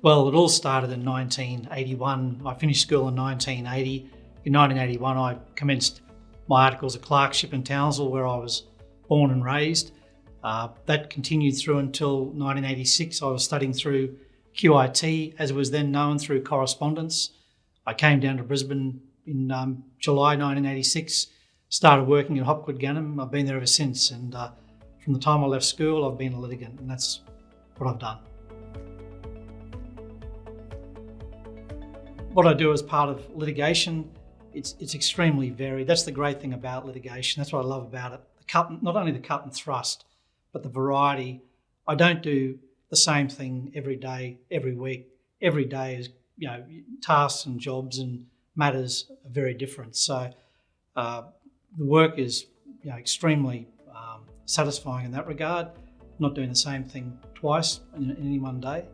Well, it all started in 1981. I finished school in 1980. In 1981, I commenced my articles of clerkship in Townsville, where I was born and raised. That continued through until 1986. I was studying through QIT, as it was then known, through correspondence. I came down to Brisbane in July 1986, started working at HopgoodGanim. I've been there ever since, and from the time I left school, I've been a litigant, and that's what I've done. What I do as part of litigation, it's extremely varied. That's the great thing about litigation. That's what I love about it. Not only the cut and thrust, but the variety. I don't do the same thing every day, every week. Every day is, tasks and jobs and matters are very different. So the work is, extremely satisfying in that regard. Not doing the same thing twice in any one day.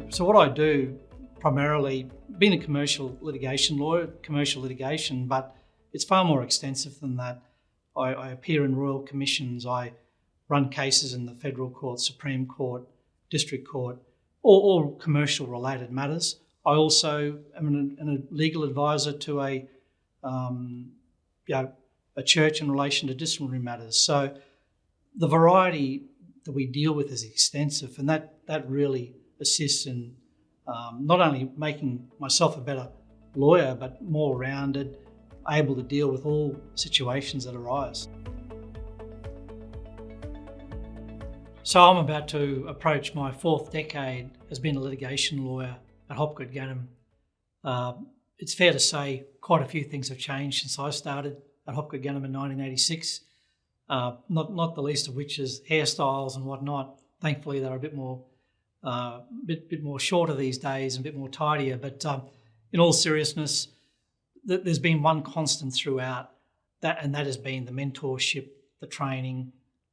So what I do primarily, being a commercial litigation lawyer, but it's far more extensive than that. I appear in royal commissions, I run cases in the Federal Court, Supreme Court, District Court, all commercial related matters. I also am a legal advisor to a church in relation to disciplinary matters. So the variety that we deal with is extensive, and that really assists in not only making myself a better lawyer, but more rounded, able to deal with all situations that arise. So I'm about to approach my 4th decade as being a litigation lawyer at HopgoodGanim. It's fair to say quite a few things have changed since I started at HopgoodGanim in 1986, not the least of which is hairstyles and whatnot. Thankfully, they're a bit more shorter these days and a bit more tidier. But in all seriousness, there's been one constant throughout that, and that has been the mentorship, the training,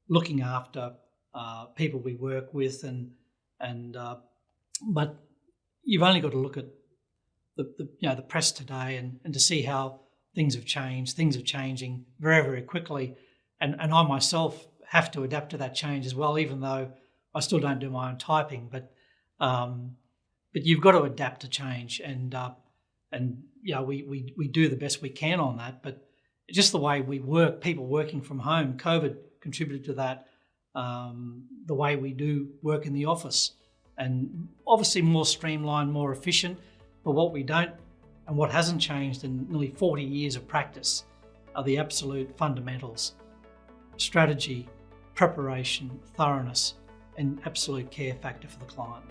looking after people we work with, but you've only got to look at the press today and to see how things have changed. Things are changing very, very quickly, and I myself have to adapt to that change as well, even though I still don't do my own typing. But you've got to adapt to change, and we do the best we can on that. But just the way we work, people working from home, COVID contributed to that. The way we do work in the office, and obviously more streamlined, more efficient. But what we don't, and what hasn't changed in nearly 40 years of practice, are the absolute fundamentals: strategy, preparation, thoroughness, and absolute care factor for the client.